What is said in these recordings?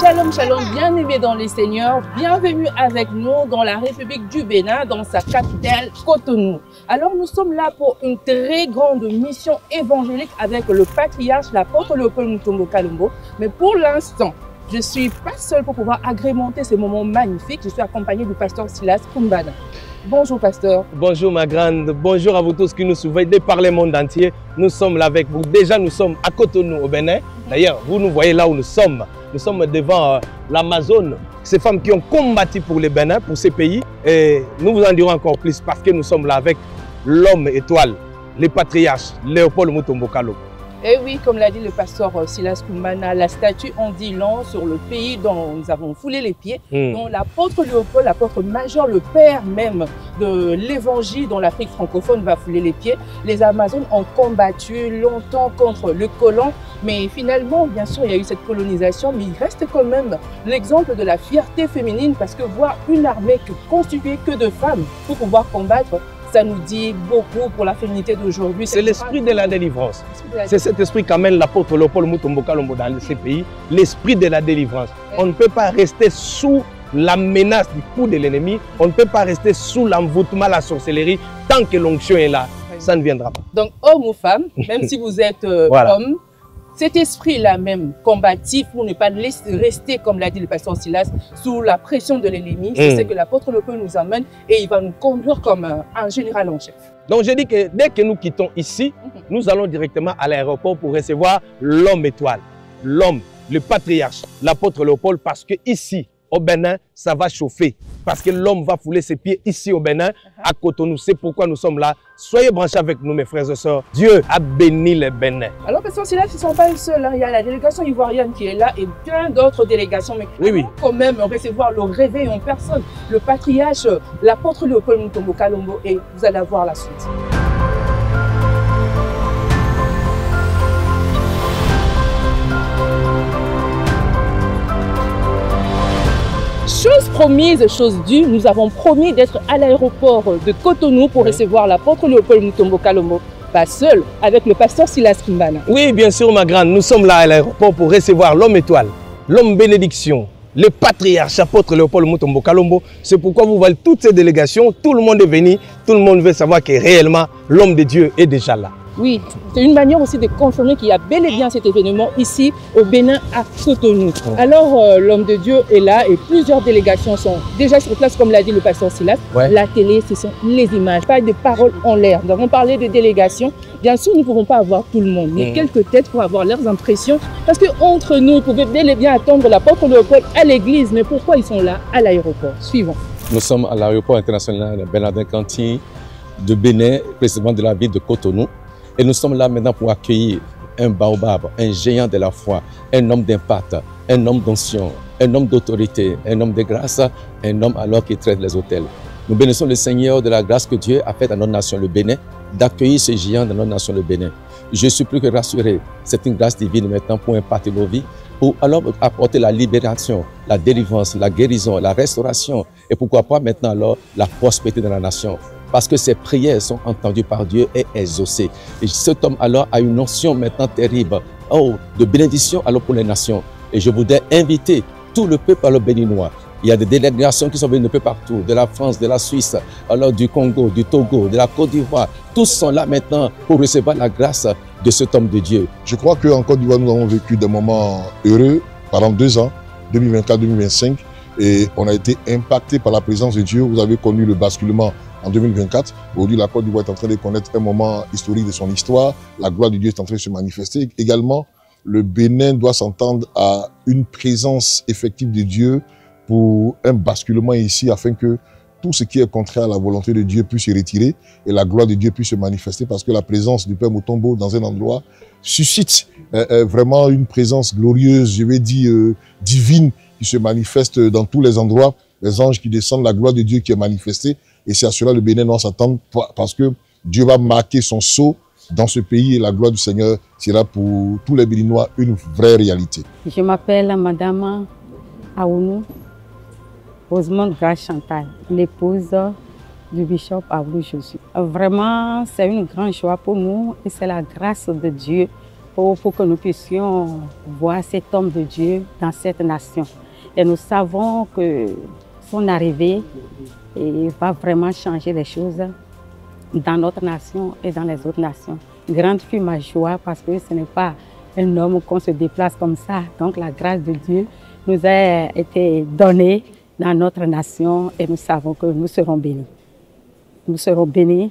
Shalom, shalom, bien-aimés dans les seigneurs, bienvenue avec nous dans la République du Bénin, dans sa capitale Cotonou. Alors nous sommes là pour une très grande mission évangélique avec le patriarche, l'apôtre Léopold Mutombo Kalombo. Mais pour l'instant, je ne suis pas seule pour pouvoir agrémenter ces moments magnifiques. Je suis accompagnée du pasteur Silas Kumbana. Bonjour pasteur. Bonjour ma grande, bonjour à vous tous qui nous suivez de par le monde entier. Nous sommes là avec vous. Déjà nous sommes à Cotonou au Bénin. D'ailleurs, vous nous voyez là où nous sommes. Nous sommes devant l'Amazone. Ces femmes qui ont combattu pour le Bénin, pour ces pays. Et nous vous en dirons encore plus parce que nous sommes là avec l'homme étoile, le patriarche Léopold Mutombo Kalombo. Et oui, comme l'a dit le pasteur Silas Kumbana, la statue en dit long sur le pays dont nous avons foulé les pieds, dont l'apôtre Léopold, l'apôtre majeur, le père même de l'évangile dans l'Afrique francophone va fouler les pieds. Les Amazones ont combattu longtemps contre le colon, mais finalement, bien sûr, il y a eu cette colonisation, mais il reste quand même l'exemple de la fierté féminine parce que voir une armée constituée que de femmes pour pouvoir combattre, ça nous dit beaucoup pour la féminité d'aujourd'hui. C'est l'esprit de la délivrance. C'est cet esprit qu'amène l'apôtre Léopold Mutombo Kalombo dans ces pays, l'esprit de la délivrance. On ne peut pas rester sous la menace du coup de l'ennemi, on ne peut pas rester sous l'envoûtement, la sorcellerie, tant que l'onction est là, ça ne viendra pas. Donc homme ou femme, même si vous êtes voilà. Homme, cet esprit-là même, combatif, pour ne pas rester, comme l'a dit le pasteur Silas, sous la pression de l'ennemi, c'est ce que l'apôtre Léopold nous amène et il va nous conduire comme un général en chef. Donc je dis que dès que nous quittons ici, nous allons directement à l'aéroport pour recevoir l'homme étoile, l'homme, le patriarche, l'apôtre Léopold, parce que ici, au Bénin, ça va chauffer. Parce que l'homme va fouler ses pieds ici au Bénin, à Cotonou. C'est pourquoi nous sommes là. Soyez branchés avec nous, mes frères et sœurs. Dieu a béni le Bénin. Alors, parce que là, ils ne sont pas les seuls. Il y a la délégation ivoirienne qui est là et plein d'autres délégations. Mais oui. Quand même recevoir le réveil en personne. Le patriarche, l'apôtre Léopold Mutombo Kalombo. Et vous allez voir la suite. Chose promise, chose due, nous avons promis d'être à l'aéroport de Cotonou pour recevoir l'apôtre Léopold Mutombo Kalombo. Pas seul, avec le pasteur Silas Kumbana. Oui, bien sûr, ma grande. Nous sommes là à l'aéroport pour recevoir l'homme étoile, l'homme bénédiction, le patriarche, apôtre Léopold Mutombo Kalombo. C'est pourquoi vous voyez toutes ces délégations, tout le monde est venu, tout le monde veut savoir que réellement l'homme de Dieu est déjà là. Oui, c'est une manière aussi de confirmer qu'il y a bel et bien cet événement ici au Bénin à Cotonou. Alors l'homme de Dieu est là et plusieurs délégations sont déjà sur place comme l'a dit le pasteur Silas. La télé, ce sont les images, pas de paroles en l'air. Nous avons parlé de délégations. Bien sûr, nous ne pouvons pas avoir tout le monde, mais quelques têtes pour avoir leurs impressions. Parce qu'entre nous, vous pouvez bel et bien attendre l'apôtre Léopold à l'église. Mais pourquoi ils sont là à l'aéroport? Suivons. Nous sommes à l'aéroport international Bernardin-Canty de Bénin, précisément de la ville de Cotonou. Et nous sommes là maintenant pour accueillir un baobab, un géant de la foi, un homme d'impact, un homme d'onction, un homme d'autorité, un homme de grâce, un homme alors qui traite les hôtels. Nous bénissons le Seigneur de la grâce que Dieu a faite à notre nation, le Bénin, d'accueillir ce géant dans notre nation, le Bénin. Je suis plus que rassuré, c'est une grâce divine maintenant pour impacter nos vies, pour alors apporter la libération, la délivrance, la guérison, la restauration et pourquoi pas maintenant alors la prospérité dans la nation. Parce que ses prières sont entendues par Dieu et exaucées. Et cet homme alors a une notion maintenant terrible, de bénédiction alors pour les nations. Et je voudrais inviter tout le peuple alors béninois. Il y a des délégations qui sont venues un peu partout, de la France, de la Suisse, alors du Congo, du Togo, de la Côte d'Ivoire. Tous sont là maintenant pour recevoir la grâce de cet homme de Dieu. Je crois qu'en Côte d'Ivoire, nous avons vécu des moments heureux pendant 2 ans, 2024-2025. Et on a été impacté par la présence de Dieu. Vous avez connu le basculement en 2024. Aujourd'hui, la Côte d'Ivoire est en train de connaître un moment historique de son histoire. La gloire de Dieu est en train de se manifester. Également, le Bénin doit s'entendre à une présence effective de Dieu pour un basculement ici afin que tout ce qui est contraire à la volonté de Dieu puisse se retirer et la gloire de Dieu puisse se manifester parce que la présence du Père Mutombo dans un endroit suscite vraiment une présence glorieuse, je vais dire divine, qui se manifeste dans tous les endroits, les anges qui descendent, la gloire de Dieu qui est manifestée. Et c'est à cela que le Bénin doit s'attendre parce que Dieu va marquer son sceau dans ce pays et la gloire du Seigneur sera pour tous les Béninois une vraie réalité. Je m'appelle Madame Aounou Rosemonde Chantal, l'épouse du bishop Aoulou Josué. Vraiment, c'est une grande joie pour nous et c'est la grâce de Dieu pour que nous puissions voir cet homme de Dieu dans cette nation. Et nous savons que son arrivée va vraiment changer les choses dans notre nation et dans les autres nations. Grande fut ma joie parce que ce n'est pas un homme qu'on se déplace comme ça. Donc la grâce de Dieu nous a été donnée dans notre nation et nous savons que nous serons bénis. Nous serons bénis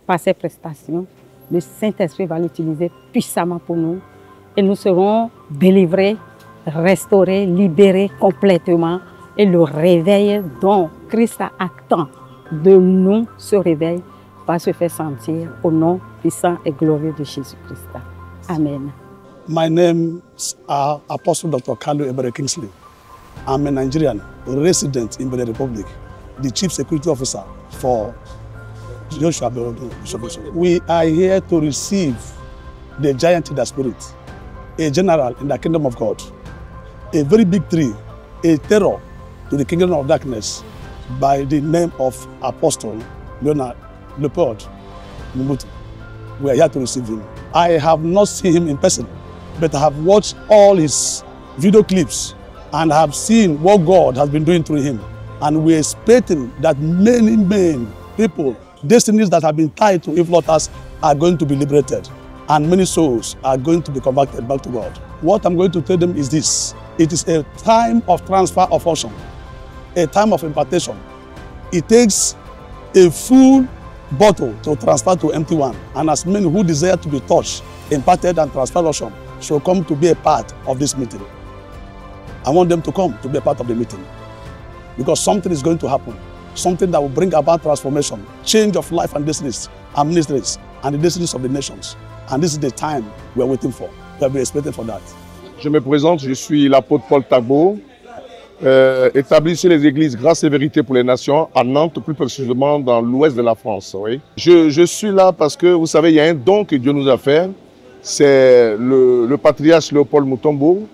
par ses prestations. Le Saint-Esprit va l'utiliser puissamment pour nous et nous serons délivrés, restaurés, libérés complètement. Et le réveil dont Christ attend de nous, ce réveil, va se faire sentir au nom puissant et glorieux de Jésus-Christ. Amen. My name is Apostle Dr. Kalu Ebere Kingsley. I'm a Nigerian resident in Benin Republic, the Chief Security Officer for Joshua Berodo. We are here to receive the giant in the spirit, a general in the kingdom of God, a very big tree, a terror to the kingdom of darkness by the name of Apostle Leonard Leopold Mumuti. We are here to receive him. I have not seen him in person, but I have watched all his video clips and have seen what God has been doing through him. And we are expecting that many people, destinies that have been tied to evil altars are going to be liberated. And many souls are going to be converted back to God. What I'm going to tell them is this. It is a time of transfer of unction, a time of impartation. It takes a full bottle to transfer to empty one. And as many who desire to be touched, imparted and transferred unction shall come to be a part of this meeting. I want them to come to be a part of the meeting. Because something is going to happen. Something that will bring about transformation, change of life and destinies and ministries and the destinies of the nations. And this is the time we are waiting for. We have been expecting for that. Je me présente, je suis l'apôtre Paul Tagbo, établissez les églises Grâce et Vérité pour les Nations à Nantes, plus précisément dans l'ouest de la France. Oui. Je suis là parce que, vous savez, il y a un don que Dieu nous a fait. C'est le patriarche Léopold Mutombo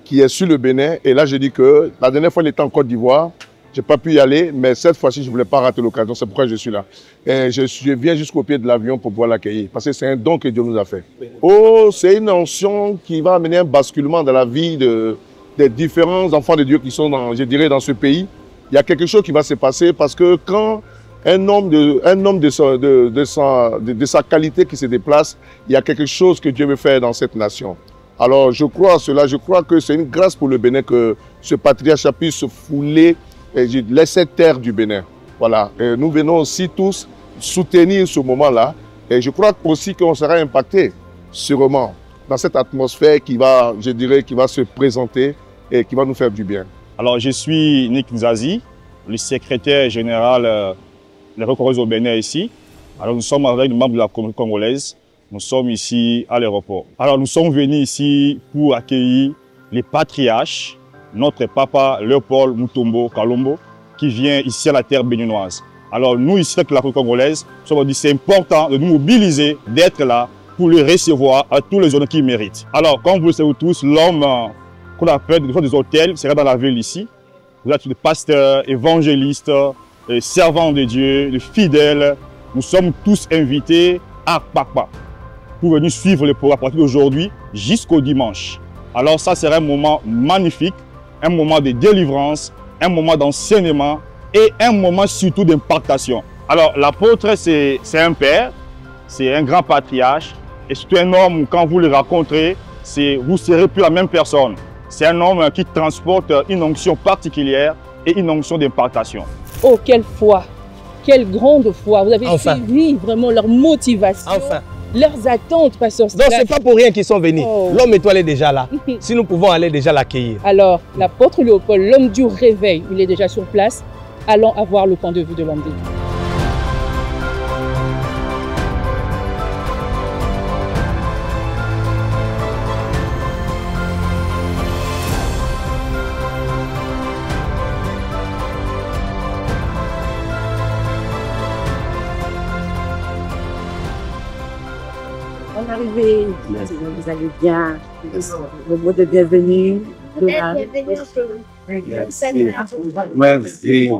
qui est sur le Bénin. Et là, j'ai dit que la dernière fois, il était en Côte d'Ivoire. Je n'ai pas pu y aller, mais cette fois-ci, je ne voulais pas rater l'occasion. C'est pourquoi je suis là. Et je viens jusqu'au pied de l'avion pour pouvoir l'accueillir. Parce que c'est un don que Dieu nous a fait. Oh, c'est une onction qui va amener un basculement dans la vie des différents enfants de Dieu qui sont, je dirais, dans ce pays. Il y a quelque chose qui va se passer parce que quand un homme de sa qualité qui se déplace, il y a quelque chose que Dieu veut faire dans cette nation. Alors, je crois à cela. Je crois que c'est une grâce pour le Bénin que ce patriarche puisse se fouler et laisser terre du Bénin. Voilà. Et nous venons aussi tous soutenir ce moment-là. Et je crois aussi qu'on sera impacté sûrement dans cette atmosphère qui va, je dirais, qui va se présenter et qui va nous faire du bien. Alors, je suis Nick Nzazi, le secrétaire général des Recorois au Bénin ici. Alors, nous sommes avec les membres de la communauté congolaise. Nous sommes ici à l'aéroport. Alors, nous sommes venus ici pour accueillir les patriarches, notre papa Léopold Mutombo Kalombo, qui vient ici à la terre béninoise. Alors, nous, ici, avec la communauté congolaise, nous sommes dit c'est important de nous mobiliser, d'être là pour le recevoir à tous les honneurs qu'il mérite. Alors, comme vous le savez tous, l'homme qu'on appelle des hôtels sera dans la ville ici. Vous êtes des pasteurs, évangélistes, servants de Dieu, des fidèles. Nous sommes tous invités à Kpakpa pour venir suivre le programme à partir d'aujourd'hui jusqu'au dimanche. Alors, ça sera un moment magnifique, un moment de délivrance, un moment d'enseignement et un moment surtout d'impartation. Alors, l'apôtre, c'est un père, c'est un grand patriarche et c'est un homme, quand vous le rencontrez, vous ne serez plus la même personne. C'est un homme qui transporte une onction particulière et une onction d'impartation. Oh, quelle foi! Quelle grande foi! Vous avez suivi vraiment leur motivation, leurs attentes, pasteur. Donc, ce n'est pas pour rien qu'ils sont venus. Oh. L'homme étoilé est déjà là. Si nous pouvons aller déjà l'accueillir. Alors, l'apôtre Léopold, l'homme du réveil, il est déjà sur place. Allons avoir le point de vue de l'homme de Dieu. Arrivé, vous allez bien, le mot de bienvenue. Merci.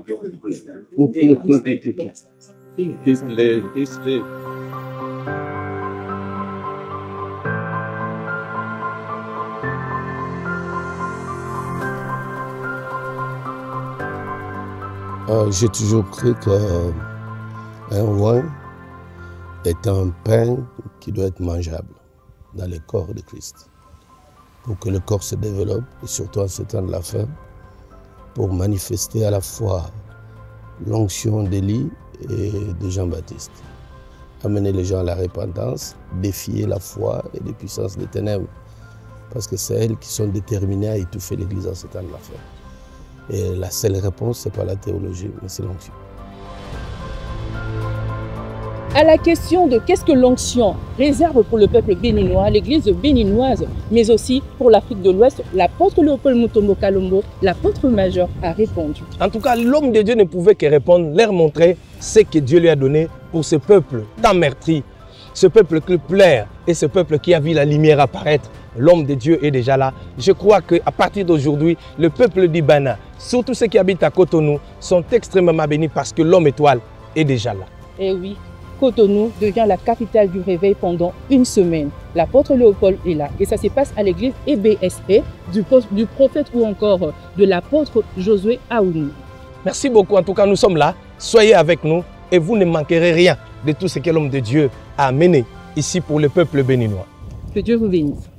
J'ai toujours cru qu'un wine est un pain qui doit être mangeable dans le corps de Christ. Pour que le corps se développe, et surtout en ce temps de la fin, pour manifester à la fois l'onction d'Élie et de Jean-Baptiste. Amener les gens à la repentance, défier la foi et les puissances des ténèbres. Parce que c'est elles qui sont déterminées à étouffer l'Église en ce temps de la fin. Et la seule réponse, ce n'est pas la théologie, mais c'est l'onction. À la question de qu'est-ce que l'onction réserve pour le peuple béninois, l'Église béninoise, mais aussi pour l'Afrique de l'Ouest, l'apôtre Léopold Mutombo Kalombo, l'apôtre majeur, a répondu. En tout cas, l'homme de Dieu ne pouvait que répondre, leur montrer ce que Dieu lui a donné pour ce peuple tant meurtri, ce peuple qui pleure et ce peuple qui a vu la lumière apparaître. L'homme de Dieu est déjà là. Je crois qu'à partir d'aujourd'hui, le peuple du Bana, surtout ceux qui habitent à Cotonou, sont extrêmement bénis parce que l'homme étoile est déjà là. Eh oui, Cotonou devient la capitale du réveil pendant une semaine. L'apôtre Léopold est là et ça se passe à l'église EBSE du prophète ou encore de l'apôtre Josué Aouni. Merci beaucoup. En tout cas, nous sommes là. Soyez avec nous et vous ne manquerez rien de tout ce que l'homme de Dieu a amené ici pour le peuple béninois. Que Dieu vous bénisse.